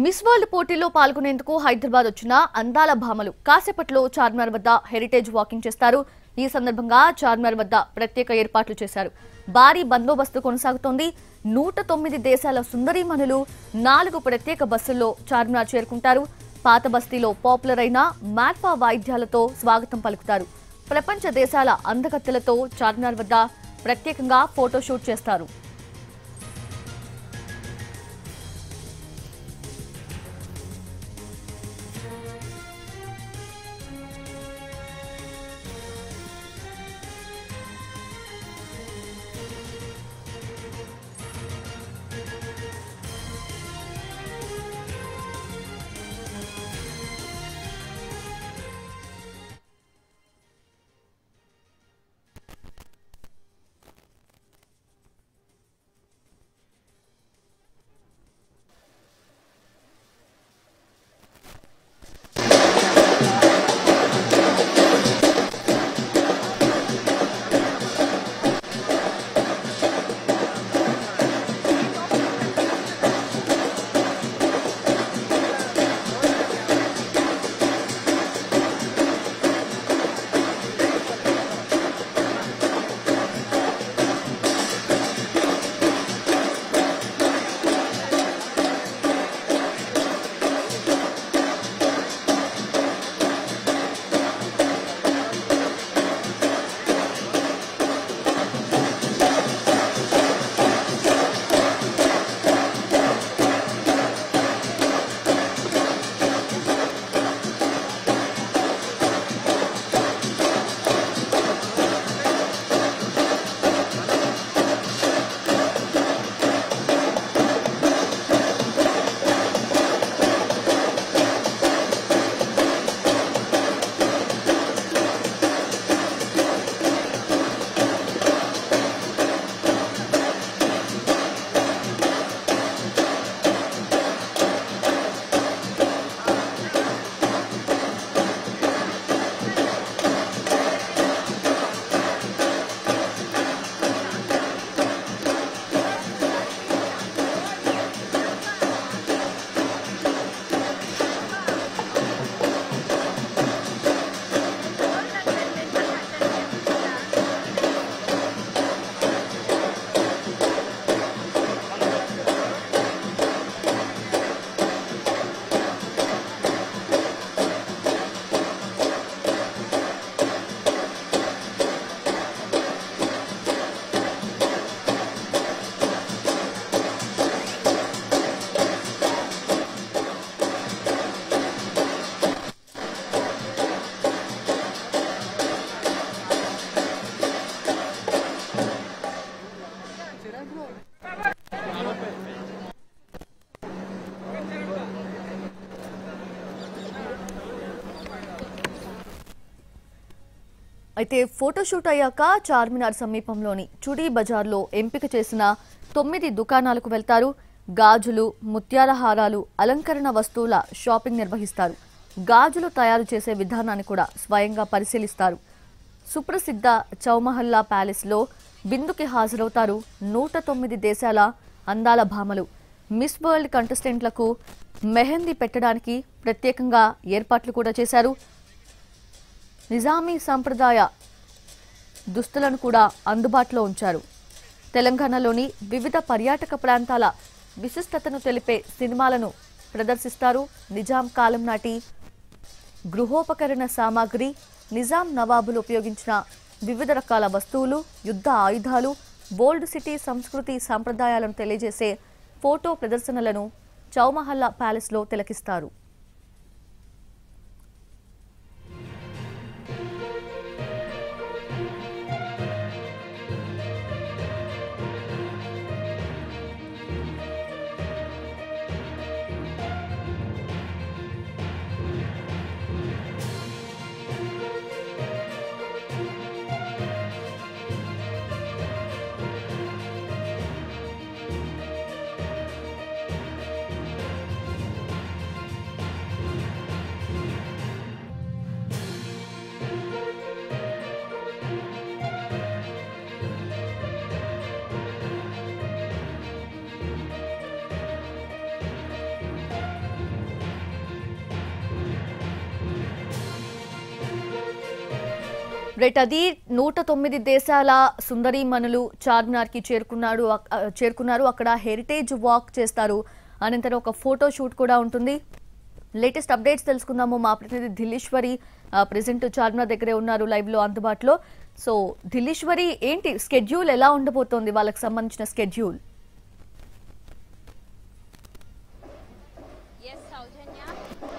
Miss world పోటీలో పాల్గొనేందుకు హైదరాబాద్ వచ్చిన అందాల భామలు కాసేపట్లో చార్మినార్ వద్ద హెరిటేజ్ వాకింగ్ చేస్తారు. ఈ సందర్భంగా చార్మినార్ వద్ద ప్రత్యేక ఏర్పాట్లు చేశారు. భారీ బందోబస్తు కొనసాగుతోంది. 109 దేశాల సుందరీమణులు 4 ప్రత్యేక బస్సుల్లో చార్మినార్ చేరుకుంటారు. పాత బస్తీలో పాపులర్ అయిన మాల్పా వాయిద్యాలతో స్వాగతం పలుకుతారు. ప్రపంచ దేశాల అందగత్తెలతో చార్మినార్ వద్ద ప్రత్యేకంగా ఫోటోషూట్ చేస్తారు. అయితే ఫోటోషూట్ అయ్యాక చార్మినార్ సమీపంలోని చుడీ బజార్లో ఎంపిక చేసిన 9 దుకాణాలకు వెళ్తారు. గాజులు, ముత్యాల హారాలు, అలంకరణ వస్తువుల షాపింగ్ నిర్వహిస్తారు. గాజులు తయారు చేసే విధానాన్ని కూడా స్వయంగా పరిశీలిస్తారు. సుప్రసిద్ధ చౌమహల్లా ప్యాలెస్లో బిందుకి హాజరవుతారు 109 దేశాల అందాల భామలు. మిస్ వరల్డ్ కంటెస్టెంట్లకు మెహందీ పెట్టడానికి ప్రత్యేకంగా ఏర్పాట్లు కూడా చేశారు. నిజామీ సంప్రదాయ దుస్తులను కూడా అందుబాటులో ఉంచారు. తెలంగాణలోని వివిధ పర్యాటక ప్రాంతాల విశిష్టతను తెలిపే సినిమాలను ప్రదర్శిస్తారు. నిజాం కాలం నాటి గృహోపకరణ సామాగ్రి, నిజాం నవాబులు ఉపయోగించిన వివిధ రకాల వస్తువులు, యుద్ధ ఆయుధాలు, ఓల్డ్ సిటీ సంస్కృతి సంప్రదాయాలను తెలియజేసే ఫోటో ప్రదర్శనలను చౌమహల్లా ప్యాలెస్లో తిలకిస్తారు. రైట్, అది 109 దేశాల సుందరీమణులు చార్మినార్కి చేరుకున్నారు. అక్కడ హెరిటేజ్ వాక్ చేస్తారు. అనంతరం ఒక ఫోటో షూట్ కూడా ఉంటుంది. లేటెస్ట్ అప్డేట్స్ తెలుసుకుందాము. మా ప్రతినిధి దిలీశ్వరి ప్రెసెంట్ చార్మినార్ దగ్గరే ఉన్నారు, లైవ్ లో అందుబాటులో. సో దిలీశ్వరి, ఏంటి స్కెడ్యూల్ ఎలా ఉండబోతోంది, వాళ్ళకి సంబంధించిన స్కెడ్యూల్?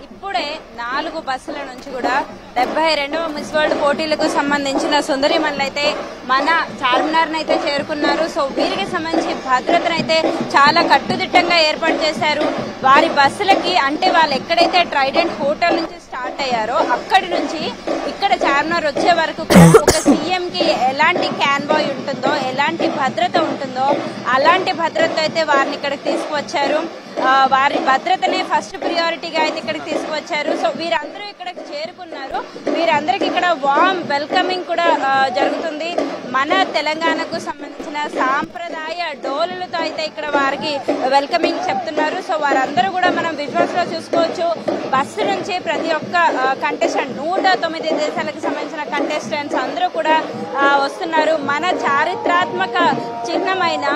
ఇప్పుడే 4 బస్సుల నుంచి కూడా 72వ మిస్ వరల్డ్ పోటీలకు సంబంధించిన సుందరీమణులు అయితే మన చార్మినార్ అయితే చేరుకున్నారు. సో వీరికి సంబంధించి భద్రతనైతే చాలా కట్టుదిట్టంగా ఏర్పాటు చేశారు. వారి బస్సులకి అంటే వాళ్ళు ఎక్కడైతే ట్రైడెంట్ హోటల్ నుంచి స్టార్ట్ అయ్యారో అక్కడి నుంచి ఇక్కడ చార్మినార్ వచ్చే వరకు ఒక సీఎం కి ఎలాంటి క్యాన్వాయ్ ఉంటుందో, ఎలాంటి భద్రత ఉంటుందో అలాంటి భద్రత అయితే వారిని ఇక్కడికి తీసుకువచ్చారు. వారి భద్రతనే ఫస్ట్ ప్రియారిటీగా అయితే ఇక్కడికి తీసుకువచ్చారు. సో వీరందరూ ఇక్కడికి చేరుకున్నారు. వీరందరికి ఇక్కడ వార్మ్ వెల్కమింగ్ కూడా జరుగుతుంది. మన తెలంగాణకు సంబంధించిన సాంప్రదాయ డోలులతో అయితే ఇక్కడ వారికి వెల్కమింగ్ చెప్తున్నారు. సో వారందరూ కూడా మనం విజువల్స్ లో చూసుకోవచ్చు. బస్సు నుంచి ప్రతి ఒక్క కంటెస్టెంట్ 109 దేశాలకు సంబంధించిన కంటెస్టెంట్స్ అందరూ కూడా వస్తున్నారు. మన చారిత్రాత్మక చిహ్నమైన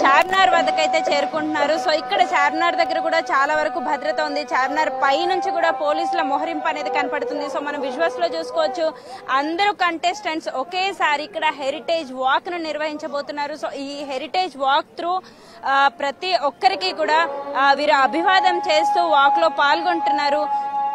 చార్మినార్ వద్దకైతే చేరుకుంటున్నారు. సో ఇక్కడ చార్మినార్ దగ్గర కూడా చాలా వరకు భద్రత ఉంది. చార్మినార్ పై నుంచి కూడా పోలీసుల మొహరింపు అనేది కనపడుతుంది. సో మనం విజువల్స్ లో చూసుకోవచ్చు. అందరూ కంటెస్టెంట్స్ ఒకేసారి ఇక్కడ హెరిటేజ్ వాక్ ను నిర్వహించబోతున్నారు. సో ఈ హెరిటేజ్ వాక్ త్రూ ప్రతి ఒక్కరికి కూడా వీరు అభివాదం చేస్తూ వాక్ లో పాల్గొంటున్నారు.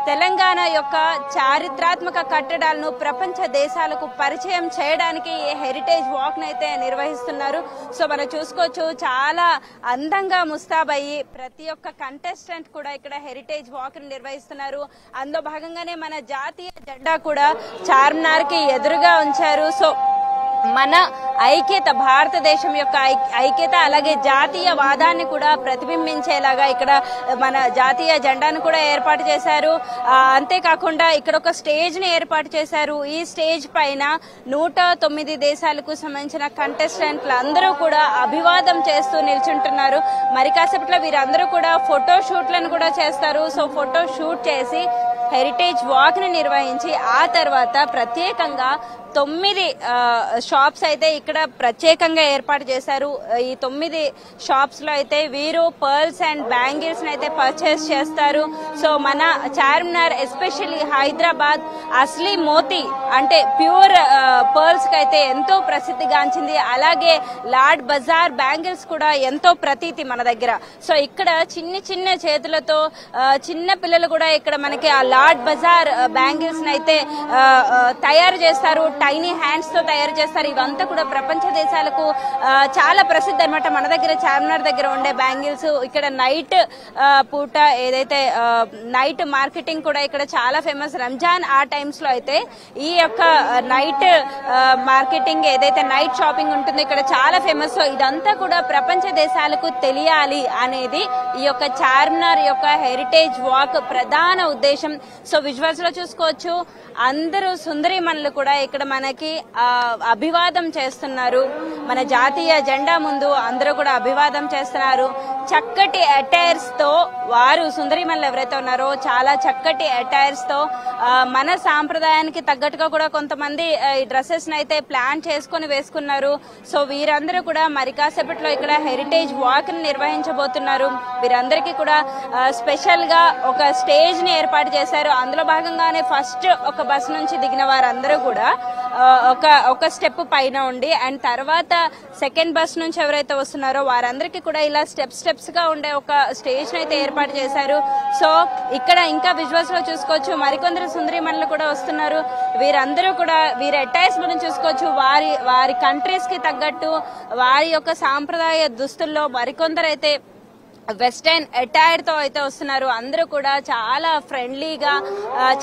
తెలంగాణ యొక్క చారిత్రాత్మక కట్టడాలను ప్రపంచ దేశాలకు పరిచయం చేయడానికి ఈ హెరిటేజ్ వాక్ నైతే నిర్వహిస్తున్నారు. సో మనం చూసుకోవచ్చు, చాలా అందంగా ముస్తాబయ్యి ప్రతి ఒక్క కంటెస్టెంట్ కూడా ఇక్కడ హెరిటేజ్ వాక్ ను నిర్వహిస్తున్నారు. అందులో భాగంగానే మన జాతీయ జెండా కూడా చార్మినార్ కి ఎదురుగా ఉంచారు. సో మన ఐక్యత, భారతదేశం యొక్క ఐక్యత అలాగే జాతీయవాదాన్ని కూడా ప్రతిబింబించేలాగా ఇక్కడ మన జాతీయ జెండాను కూడా ఏర్పాటు చేశారు. అంతేకాకుండా ఇక్కడ ఒక స్టేజ్ ని ఏర్పాటు చేశారు. ఈ స్టేజ్ పైన 109 దేశాలకు సంబంధించిన కంటెస్టెంట్లు అందరూ కూడా అభివాదం చేస్తూ నిల్చుంటున్నారు. మరి కాసేపట్లో వీరందరూ కూడా ఫోటో షూట్లను కూడా చేస్తారు. సో ఫోటో షూట్ చేసి హెరిటేజ్ వాక్ ని నిర్వహించి ఆ తర్వాత ప్రత్యేకంగా 9 షాప్స్ అయితే ఇక్కడ ప్రత్యేకంగా ఏర్పాటు చేశారు. ఈ 9 షాప్స్ లో అయితే వీరు పర్ల్స్ అండ్ బ్యాంగిల్స్ అయితే పర్చేస్ చేస్తారు. సో మన చార్మినార్ ఎస్పెషల్లీ హైదరాబాద్ అస్లీ మోతీ అంటే ప్యూర్ పర్ల్స్ కి అయితే ఎంతో ప్రసిద్ధిగాంచింది. అలాగే లాడ్ బజార్ బ్యాంగిల్స్ కూడా ఎంతో ప్రతీతి మన దగ్గర. సో ఇక్కడ చిన్న చేతులతో చిన్న పిల్లలు కూడా ఇక్కడ మనకి ఆ లాడ్ బజార్ బ్యాంగిల్స్ అయితే తయారు చేస్తారు. టైనీ హ్యాండ్స్ తో తయారు చేస్తారు. ఇవంతా కూడా ప్రపంచ దేశాలకు చాలా ప్రసిద్ధి అనమాట. మన దగ్గర చార్మినార్ దగ్గర ఉండే బ్యాంగిల్స్ ఇక్కడ నైట్ పూట ఏదైతే నైట్ మార్కెటింగ్ కూడా ఇక్కడ చాలా ఫేమస్. రంజాన్ ఆ టైమ్స్ లో అయితే ఈ యొక్క నైట్ మార్కెటింగ్ ఏదైతే నైట్ షాపింగ్ ఉంటుందో ఇక్కడ చాలా ఫేమస్. సో ఇదంతా కూడా ప్రపంచ దేశాలకు తెలియాలి అనేది ఈ యొక్క చార్మినార్ యొక్క హెరిటేజ్ వాక్ ప్రధాన ఉద్దేశం. సో విజువల్స్ లో చూసుకోవచ్చు, అందరూ సుందరీమణులు కూడా ఇక్కడ మనకి అభివాదం చేస్తున్నారు. మన జాతీయ జెండా ముందు అందరూ కూడా అభివాదం చేస్తున్నారు. చక్కటి అటైర్స్ తో వారు సుందరీమణులు ఎవరైతే ఉన్నారో చాలా చక్కటి అటైర్స్ తో మన సాంప్రదాయానికి తగ్గట్టుగా కూడా కొంతమంది ఈ డ్రెస్సెస్ అయితే ప్లాన్ చేసుకుని వేసుకున్నారు. సో వీరందరూ కూడా మరి కాసేపట్లో ఇక్కడ హెరిటేజ్ వాక్ ని నిర్వహించబోతున్నారు. వీరందరికీ కూడా స్పెషల్ గా ఒక స్టేజ్ ని ఏర్పాటు చేశారు. అందులో భాగంగానే ఫస్ట్ ఒక బస్ నుంచి దిగిన వారందరూ కూడా ఒక స్టెప్ పైన ఉండి అండ్ తర్వాత సెకండ్ బస్ నుంచి ఎవరైతే వస్తున్నారో వారందరికీ కూడా ఇలా స్టెప్స్ గా ఉండే ఒక స్టేజ్ అయితే ఏర్పాటు చేశారు. సో ఇక్కడ ఇంకా విజువల్స్ లో చూసుకోవచ్చు, మరికొందరు సుందరీమణులు కూడా వస్తున్నారు. వీరందరూ కూడా వీరి అటైర్స్ మనం చూసుకోవచ్చు. వారి కంట్రీస్ కి తగ్గట్టు వారి యొక్క సాంప్రదాయ దుస్తుల్లో మరికొందరు అయితే వెస్టర్న్ అటైర్ తో అయితే వస్తున్నారు. అందరూ కూడా చాలా ఫ్రెండ్లీగా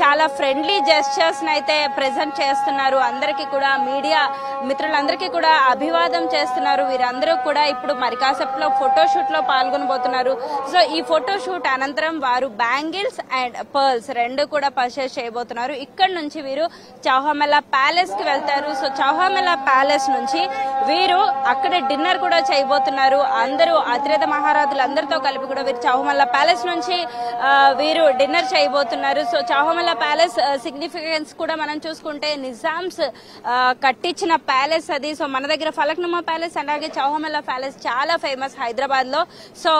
చాలా ఫ్రెండ్లీ జెస్చర్స్ అయితే ప్రెజెంట్ చేస్తున్నారు. అందరికీ కూడా మీడియా మిత్రులందరికీ కూడా అభివాదం చేస్తున్నారు. వీరందరూ కూడా ఇప్పుడు మరి కాసేపులో ఫోటోషూట్ లో పాల్గొనబోతున్నారు. సో ఈ ఫోటోషూట్ అనంతరం వారు బ్యాంగిల్స్ అండ్ పర్ల్స్ రెండు కూడా పర్చేస్ చేయబోతున్నారు. ఇక్కడ నుంచి వీరు చౌహామెలా ప్యాలెస్ కి వెళ్తారు. సో చౌహామెలా ప్యాలెస్ నుంచి వీరు అక్కడ డిన్నర్ కూడా చేయబోతున్నారు. అందరూ అతిరథ మహారాజులు అందరితో వీరితో కలిపి కూడా వీరు చౌహమల్లా ప్యాలెస్ నుంచి వీరు డిన్నర్ చేయబోతున్నారు. సో చౌహమల్లా ప్యాలెస్ సిగ్నిఫికెన్స్ కూడా మనం చూసుకుంటే నిజామ్స్ కట్టించిన ప్యాలెస్ అది. సో మన దగ్గర ఫలక్నుమా ప్యాలెస్ అలాగే చౌహమల్లా ప్యాలెస్ చాలా ఫేమస్ హైదరాబాద్ లో. సో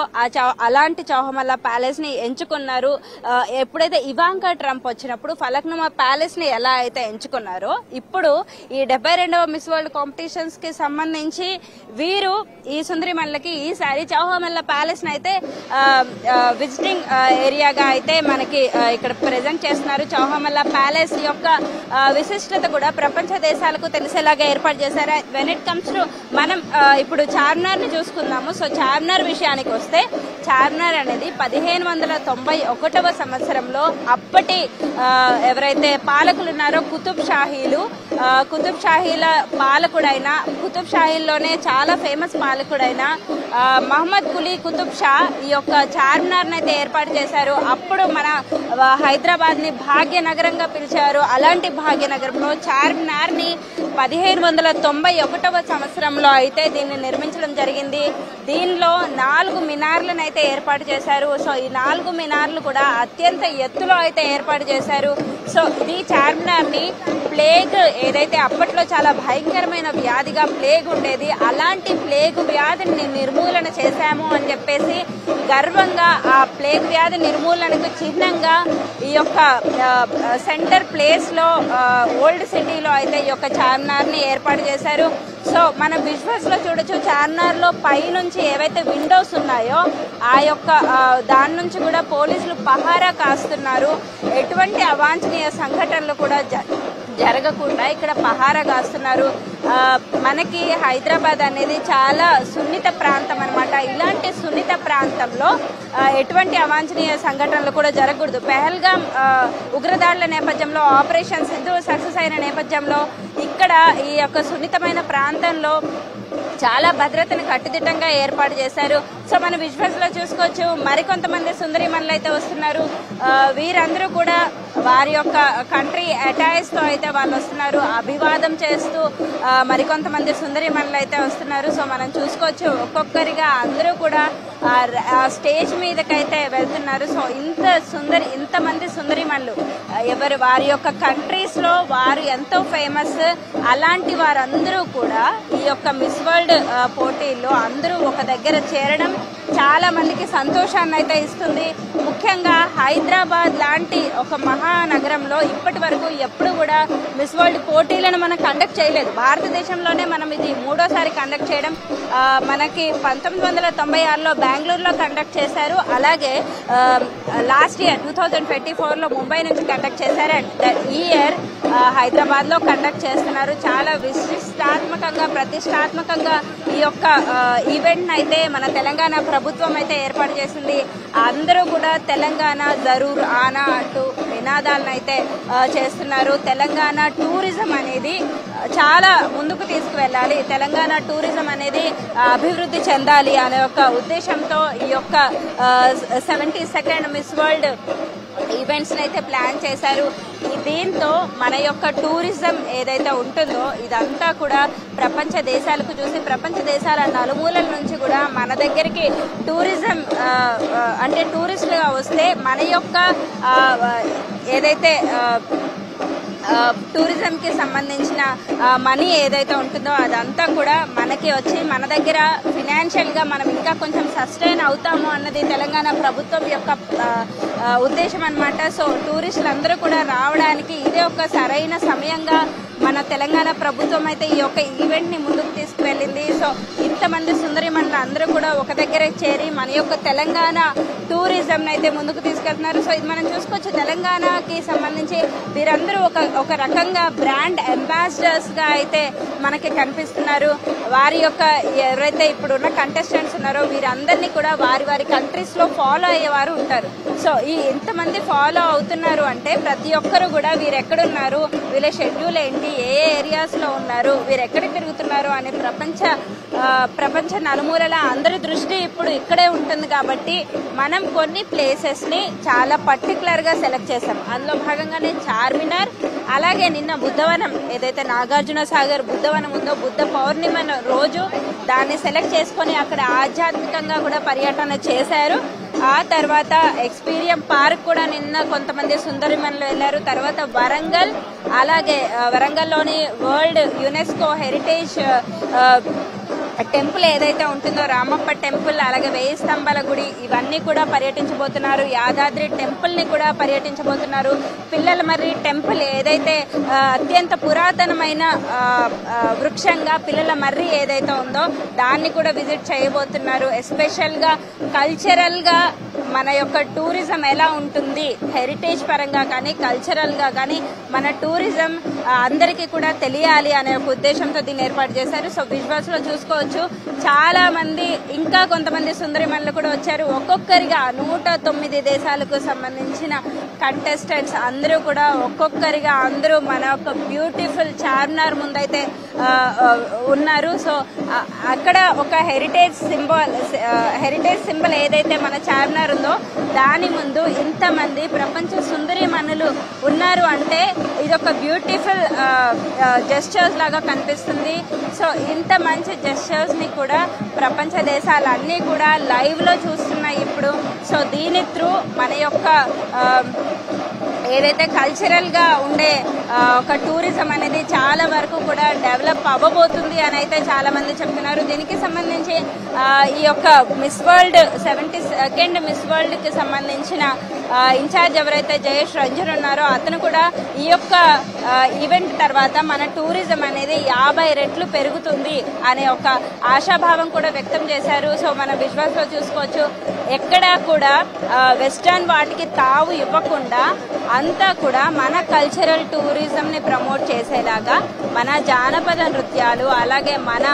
అలాంటి చౌహమల్లా ప్యాలెస్ ని ఎంచుకున్నారు. ఎప్పుడైతే ఇవాంకా ట్రంప్ వచ్చినప్పుడు ఫలక్నుమా ప్యాలెస్ ని ఎలా అయితే ఎంచుకున్నారో ఇప్పుడు ఈ 72వ మిస్ వరల్డ్ కాంపిటీషన్స్ కి సంబంధించి వీరు ఈ సుందరిమల్లకి ఈసారి చౌహమల్లా ప్యాలెస్ ని అయితే విజిటింగ్ ఏరియాగా అయితే మనకి ఇక్కడ ప్రెజెంట్ చేస్తున్నారు. చౌహమల్లా ప్యాలెస్ యొక్క విశిష్టత కూడా ప్రపంచ దేశాలకు తెలిసేలాగా ఏర్పాటు చేశారు. వెన్ ఇట్ కమ్స్ టు మనం ఇప్పుడు చార్మినార్ ని చూసుకుందాము. సో చార్మినార్ విషయానికి వస్తే చార్మినార్ అనేది 1591వ సంవత్సరంలో అప్పటి ఎవరైతే పాలకులు ఉన్నారో కుతుబ్ షాహీల పాలకుడైన కుతుబ్ షాహీల్లోనే చాలా ఫేమస్ పాలకుడైన మహమ్మద్ కులీ కుతుబ్ షా ఈ యొక్క చార్మినార్ అయితే ఏర్పాటు చేశారు. అప్పుడు మన హైదరాబాద్ ని భాగ్యనగరంగా పిలిచారు. అలాంటి భాగ్యనగరంలో చార్మినార్ ని 1591వ సంవత్సరంలో అయితే దీన్ని నిర్మించడం జరిగింది. దీనిలో 4 మినార్లను అయితే ఏర్పాటు చేశారు. సో ఈ 4 మినార్లు కూడా అత్యంత ఎత్తులో అయితే ఏర్పాటు చేశారు. సో ఇది చార్మినార్ ని ప్లేగ్ ఏదైతే అప్పట్లో చాలా భయంకరమైన వ్యాధిగా ప్లేగ్ ఉండేది, అలాంటి ప్లేగ్ వ్యాధిని నిర్మూలన చేశాము అని చెప్పేసి గర్వంగా ఆ ప్లేగ్ వ్యాధి నిర్మూలనకు చిహ్నంగా ఈ యొక్క సెంటర్ ప్లేస్ లో ఓల్డ్ సిటీలో అయితే ఈ యొక్క చార్మినార్ ని ఏర్పాటు చేశారు. సో మన విజువల్స్ లో చూడొచ్చు చార్మినార్ లో పై నుంచి ఏవైతే విండోస్ ఉన్నాయో ఆ యొక్క దాని నుంచి కూడా పోలీసులు పహారా కాస్తున్నారు. ఎటువంటి అవాంఛనీయ సంఘటనలు కూడా జరగకుండా ఇక్కడ పహారా కాస్తున్నారు. మనకి హైదరాబాద్ అనేది చాలా సున్నిత ప్రాంతం అనమాట. ఇలాంటి సున్నిత ప్రాంతంలో ఎటువంటి అవాంఛనీయ సంఘటనలు కూడా జరగకూడదు. పెహల్గామ్ ఉగ్రదాడుల నేపథ్యంలో ఆపరేషన్ సింధు సక్సెస్ అయిన నేపథ్యంలో ఇక్కడ ఈ యొక్క సున్నితమైన ప్రాంతంలో చాలా భద్రతను కట్టుదిట్టంగా ఏర్పాటు చేశారు. సో మన విజువల్స్ లో చూసుకోవచ్చు మరికొంతమంది సుందరిమణులు అయితే వస్తున్నారు. వీరందరూ కూడా వారి యొక్క కంట్రీ అటైర్స్ తో అయితే వాళ్ళు వస్తున్నారు, అభివాదం చేస్తూ మరికొంతమంది సుందరిమణులు అయితే వస్తున్నారు. సో మనం చూసుకోవచ్చు ఒక్కొక్కరిగా అందరూ కూడా స్టేజ్ మీదకైతే వెళ్తున్నారు. సో ఇంతమంది సుందరిమణులు ఎవరు వారి యొక్క కంట్రీస్ లో వారు ఎంతో ఫేమస్. అలాంటి వారందరూ కూడా ఈ యొక్క మిస్ వరల్డ్ పోటీల్లో అందరూ ఒక దగ్గర చేరడం చాలా మందికి సంతోషాన్ని అయితే ఇస్తుంది. ముఖ్యంగా హైదరాబాద్ లాంటి ఒక మహానగరంలో ఇప్పటి వరకు ఎప్పుడు కూడా మిస్ వరల్డ్ పోటీలను మనం కండక్ట్ చేయలేదు. భారతదేశంలోనే మనం ఇది 3వసారి కండక్ట్ చేయడం. మనకి 1996లో బెంగళూరులో కండక్ట్ చేశారు. అలాగే లాస్ట్ ఇయర్ 2024లో ముంబై నుంచి కండక్ట్ చేశారు. అండ్ ఈ ఇయర్ హైదరాబాద్ లో కండక్ట్ చేస్తున్నారు. చాలా విశిష్టాత్మకంగా ప్రతిష్టాత్మకంగా ఈ యొక్క ఈవెంట్ అయితే మన తెలంగాణ ప్రభుత్వం అయితే ఏర్పాటు చేసింది. అందరూ కూడా తెలంగాణ జరూర్ ఆనా అంటూ నినాదాలను అయితే చేస్తున్నారు. తెలంగాణ టూరిజం అనేది చాలా ముందుకు తీసుకువెళ్ళాలి, తెలంగాణ టూరిజం అనేది అభివృద్ధి చెందాలి అనే ఒక ఉద్దేశంతో ఈ యొక్క 72nd మిస్ వరల్డ్ ఈవెంట్స్ అయితే ప్లాన్ చేశారు. దీంతో మన యొక్క టూరిజం ఏదైతే ఉంటుందో ఇదంతా కూడా ప్రపంచ దేశాలకు చూసి ప్రపంచ దేశాల నలుమూలల నుంచి కూడా మన దగ్గరికి టూరిజం అంటే టూరిస్టులుగా వస్తే మన యొక్క ఏదైతే టూరిజం కి సంబంధించిన మనీ ఏదైతే ఉంటుందో అదంతా కూడా మనకి వచ్చి మన దగ్గర ఫినాన్షియల్ గా మనం ఇంకా కొంచెం సస్టైన్ అవుతాము అన్నది తెలంగాణ ప్రభుత్వం యొక్క ఉద్దేశం అన్నమాట. సో టూరిస్టులు అందరూ కూడా రావడానికి ఇదే ఒక సరైన సమయంగా మన తెలంగాణ ప్రభుత్వం అయితే ఈ యొక్క ఈవెంట్ ని ముందుకు తీసుకువెళ్ళింది. సో ఇంతమంది సుందరిమణులు అందరూ కూడా ఒక దగ్గర చేరి మన యొక్క తెలంగాణ టూరిజం అయితే ముందుకు తీసుకెళ్తున్నారు. సో ఇది మనం చూసుకోవచ్చు. తెలంగాణకి సంబంధించి వీరందరూ ఒక రకంగా బ్రాండ్ అంబాసిడర్స్ గా అయితే మనకి కనిపిస్తున్నారు. వారి యొక్క ఎవరైతే ఇప్పుడున్న కంటెస్టెంట్స్ ఉన్నారో వీరందరినీ కూడా వారి వారి కంట్రీస్ లో ఫాలో అయ్యేవారు ఉంటారు. సో ఈ ఎంతమంది ఫాలో అవుతున్నారు అంటే ప్రతి ఒక్కరు కూడా వీరు ఎక్కడున్నారు, వీళ్ళ షెడ్యూల్ ఏంటి, ఏంటి, ఏ ఏరియాస్ లో ఉన్నారు, వీరు ఎక్కడికి తిరుగుతున్నారు అనే ప్రపంచ నలుమూలల అందరి దృష్టి ఇప్పుడు ఇక్కడే ఉంటుంది. కాబట్టి మనం కొన్ని ప్లేసెస్ ని చాలా పర్టికులర్ గా సెలెక్ట్ చేసాం. అందులో భాగంగానే చార్మినార్, అలాగే నిన్న బుద్ధవనం, ఏదైతే నాగార్జున సాగర్ బుద్ధవనం ఉందో, బుద్ధ పౌర్ణిమ రోజు దాన్ని సెలెక్ట్ చేసుకొని అక్కడ ఆధ్యాత్మికంగా కూడా పర్యటన చేశారు. ఆ తర్వాత ఎక్స్పీరియం పార్క్ కూడా నిన్న కొంతమంది సుందరిమన్లు వెళ్లారు. తర్వాత వరంగల్, అలాగే వరంగల్లోని వరల్డ్ యునెస్కో హెరిటేజ్ టెంపుల్ ఏదైతే ఉంటుందో రామప్ప టెంపుల్, అలాగే 1000 స్తంభాల గుడి, ఇవన్నీ కూడా పర్యటించబోతున్నారు. యాదాద్రి టెంపుల్ ని కూడా పర్యటించబోతున్నారు. పిల్లల మర్రి టెంపుల్ ఏదైతే అత్యంత పురాతనమైన వృక్షంగా పిల్లల మర్రి ఏదైతే ఉందో దాన్ని కూడా విజిట్ చేయబోతున్నారు. ఎస్పెషల్ గా కల్చరల్ గా మన యొక్క టూరిజం ఎలా ఉంటుంది, హెరిటేజ్ పరంగా కానీ కల్చరల్ గా కానీ మన టూరిజం అందరికీ కూడా తెలియాలి అనే ఒక ఉద్దేశంతో దీన్ని ఏర్పాటు చేశారు. సో విజువల్స్ లో చూసుకోవచ్చు, చాలా మంది, ఇంకా కొంతమంది సుందరిమణులు కూడా వచ్చారు. ఒక్కొక్కరిగా 109 దేశాలకు సంబంధించిన కంటెస్టెంట్స్ అందరూ కూడా ఒక్కొక్కరిగా అందరూ మన యొక్క బ్యూటిఫుల్ చార్మినార్ ముందైతే ఉన్నారు. సో అక్కడ ఒక హెరిటేజ్ సింబల్ ఏదైతే మన చార్మినార్ ఉందో దాని ముందు ఇంతమంది ప్రపంచ సుందరిమణులు ఉన్నారు అంటే ఇదొక బ్యూటిఫుల్ జెస్చర్స్ లాగా కనిపిస్తుంది. సో ఇంత మంచి జెస్చర్స్ ని కూడా ప్రపంచ దేశాలన్నీ కూడా లైవ్ లో చూస్తున్నాయి ఇప్పుడు. సో దీని త్రూ మన యొక్క ఏదైతే కల్చరల్ గా ఉండే ఒక టూరిజం అనేది చాలా వరకు కూడా డెవలప్ అవ్వబోతుంది అని అయితే చాలా మంది చెప్తున్నారు. దీనికి సంబంధించి ఈ యొక్క miss world 72nd miss world కి సంబంధించిన ఇన్ఛార్జ్ ఎవరైతే జయేష్ రంజన్ ఉన్నారో అతను కూడా ఈ యొక్క ఈవెంట్ తర్వాత మన టూరిజం అనేది 50 రెట్లు పెరుగుతుంది అనే ఒక ఆశాభావం కూడా వ్యక్తం చేశారు. సో మన విజువల్స్ లో చూసుకోవచ్చు, ఎక్కడా కూడా వెస్టర్న్ వాటికి తావు ఇవ్వకుండా అంతా కూడా మన కల్చరల్ టూరిజం ని ప్రమోట్ చేసేలాగా మన జానపద నృత్యాలు, అలాగే మన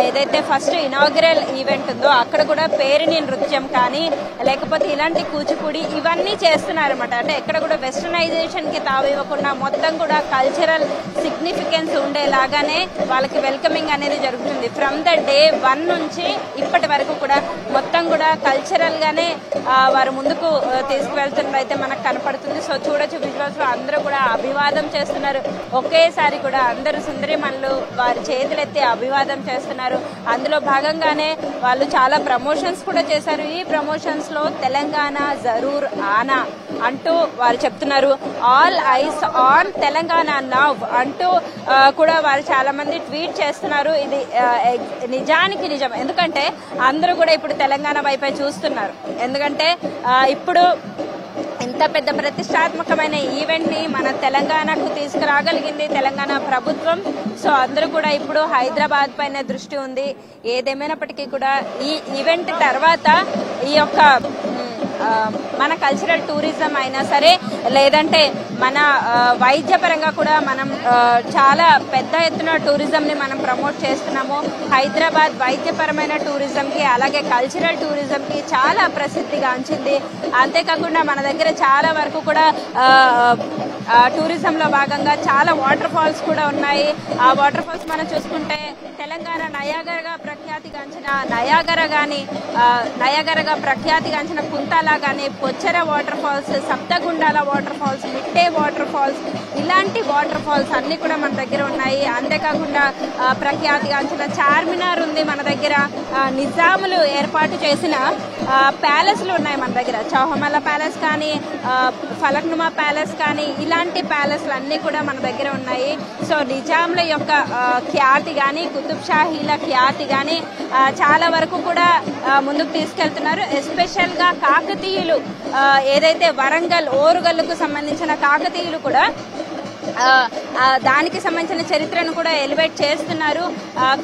ఏదైతే ఫస్ట్ ఇనాగ్రల్ ఈవెంట్ ఉందో అక్కడ కూడా పేరిణి నృత్యం కానీ లేకపోతే ఇలాంటి కూచిపూడి ఇవన్నీ చేస్తున్నారు అనమాట. అంటే ఎక్కడ కూడా వెస్టర్నైజేషన్ కి తావు ఇవ్వకుండా మొత్తం కూడా కల్చరల్ సిగ్నిఫికెన్స్ ఉండేలాగానే వాళ్ళకి వెల్కమింగ్ అనేది జరుగుతుంది. ఫ్రమ్ ద డే 1 నుంచి ఇప్పటి వరకు కూడా మొత్తం కూడా కల్చరల్ గానే వారు ముందుకు తీసుకువెళ్తున్నది అయితే మనకు కనపడుతుంది. సో చూడొచ్చు విజువల్స్ లో అందరూ కూడా అభివాదం చేస్తున్నారు. ఒకేసారి కూడా అందరూ సుందరిమణులు వారి చేతులెత్తి అభివాదం చేస్తున్నారు. అందులో భాగంగానే వాళ్ళు చాలా ప్రమోషన్స్ కూడా చేశారు. ఈ ప్రమోషన్స్ లో తెలంగాణ జరూర్ ఆనా అంటూ వారు చెప్తున్నారు. All eyes on Telangana now అంటూ కూడా వారు చాలా మంది ట్వీట్ చేస్తున్నారు. ఇది నిజానికి నిజం, ఎందుకంటే అందరూ కూడా ఇప్పుడు తెలంగాణ వైపే చూస్తున్నారు. ఎందుకంటే ఇప్పుడు ఇంత పెద్ద ప్రతిష్టాత్మకమైన ఈవెంట్ ని మన తెలంగాణకు తీసుకురాగలిగింది తెలంగాణ ప్రభుత్వం. సో అందరూ కూడా ఇప్పుడు హైదరాబాద్ పైన దృష్టి ఉంది. ఏదేమైనప్పటికీ కూడా ఈ ఈవెంట్ తర్వాత ఈ యొక్క మన కల్చరల్ టూరిజం అయినా సరే, లేదంటే మన వైద్యపరంగా కూడా మనం చాలా పెద్ద ఎత్తున టూరిజం ని మనం ప్రమోట్ చేస్తున్నాము. హైదరాబాద్ వైద్యపరమైన టూరిజం కి అలాగే కల్చరల్ టూరిజం కి చాలా ప్రసిద్ధిగాంచింది. అంతేకాకుండా మన దగ్గర చాలా వరకు కూడా టూరిజం లో భాగంగా చాలా వాటర్ ఫాల్స్ కూడా ఉన్నాయి. ఆ వాటర్ ఫాల్స్ మనం చూసుకుంటే తెలంగాణ నయాగరగా ప్రఖ్యాతిగాంచిన నయాగరగా ప్రఖ్యాతిగాంచిన కుంతాల గానీ, Pochera water falls, Saptagundala water falls, Mitte water falls, ఇలాంటి వాటర్ ఫాల్స్ అన్ని కూడా మన దగ్గర ఉన్నాయి. అంతేకాకుండా ప్రఖ్యాతిగాంచిన చార్మినార్ ఉంది మన దగ్గర. నిజాములు ఏర్పాటు చేసిన ప్యాలెస్లు ఉన్నాయి మన దగ్గర. చౌహమల్ల ప్యాలెస్ కానీ, ఫలక్నుమా ప్యాలెస్ కానీ, ఇలాంటి ప్యాలెస్లు అన్ని కూడా మన దగ్గర ఉన్నాయి. సో నిజాముల యొక్క ఖ్యాతి కానీ, కుతుబ్ షాహీల ఖ్యాతి కానీ చాలా వరకు కూడా ముందుకు తీసుకెళ్తున్నారు. ఎస్పెషల్ గా కాకతీయులు ఏదైతే వరంగల్ ఓరుగల్లుకు సంబంధించిన కాకతీయులు కూడా దానికి సంబంధించిన చరిత్రను కూడా ఎలివేట్ చేస్తున్నారు.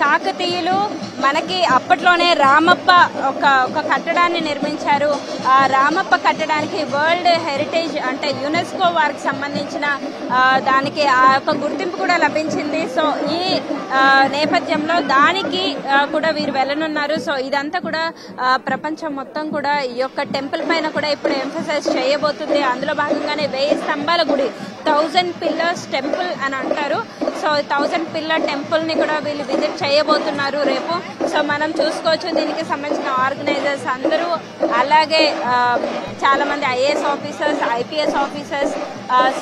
కాకతీయులు మనకి అప్పట్లోనే రామప్ప ఒక కట్టడాన్ని నిర్మించారు. ఆ రామప్ప కట్టడానికి వరల్డ్ హెరిటేజ్ అంటే యునెస్కో వారికి సంబంధించిన దానికి ఆ యొక్క గుర్తింపు కూడా లభించింది. సో ఈ నేపథ్యంలో దానికి కూడా వీరు వెళ్ళనున్నారు. సో ఇదంతా కూడా ప్రపంచం మొత్తం కూడా ఈ యొక్క టెంపుల్ పైన కూడా ఇప్పుడు ఎంఫసైజ్ చేయబోతుంది. అందులో భాగంగానే 1000 స్తంభాల గుడి, 1000 పిల్లర్స్ టెంపుల్ అని అంటారు. సో 1000 పిల్లర్ టెంపుల్ ని కూడా వీళ్ళు విజిట్ చేయబోతున్నారు రేపు. సో మనం చూసుకోవచ్చు దీనికి సంబంధించిన ఆర్గనైజర్స్ అందరూ, అలాగే చాలా మంది IAS officers, IPS officers,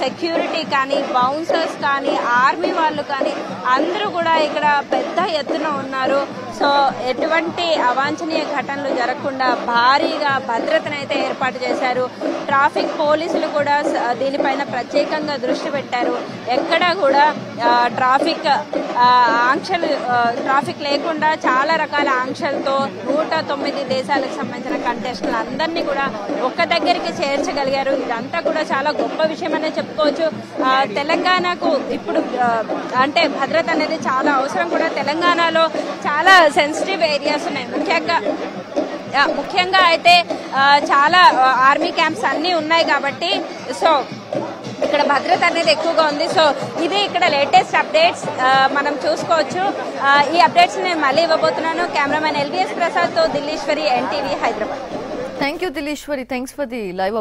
security కానీ, బౌన్సర్స్ కానీ, ఆర్మీ వాళ్ళు కానీ అందరూ కూడా ఇక్కడ పెద్ద ఎత్తున ఉన్నారు. సో ఎటువంటి అవాంఛనీయ ఘటనలు జరగకుండా భారీగా భద్రతనైతే ఏర్పాటు చేశారు. ట్రాఫిక్ పోలీసులు కూడా దీనిపైన ప్రత్యేకంగా దృష్టి పెట్టారు. ఎక్కడ కూడా ట్రాఫిక్ ఆంక్షలు, ట్రాఫిక్ లేకుండా చాలా రకాల ఆంక్షలతో 109 దేశాలకు సంబంధించిన కంటెస్టులు అందరినీ కూడా ఒక్క దగ్గరికి చేర్చగలిగారు. ఇదంతా కూడా చాలా గొప్ప విషయం అనే చెప్పుకోవచ్చు. తెలంగాణకు ఇప్పుడు అంటే భద్రత అనేది చాలా అవసరం కూడా. తెలంగాణలో చాలా సెన్సిటివ్ ఏరియాస్ ఉన్నాయి. ముఖ్యంగా అయితే చాలా ఆర్మీ క్యాంప్స్ అన్నీ ఉన్నాయి కాబట్టి సో ఇక్కడ భద్రత అనేది ఎక్కువగా ఉంది. సో ఇది ఇక్కడ లేటెస్ట్ అప్డేట్స్ మనం చూసుకోవచ్చు. ఈ అప్డేట్స్ నేను మళ్ళీ ఇవ్వబోతున్నాను. కెమెరామెన్ ఎల్విఎస్ ప్రసాద్తో Dilleswari, NTV, Hyderabad. Thank you Dilleswari, thanks for the live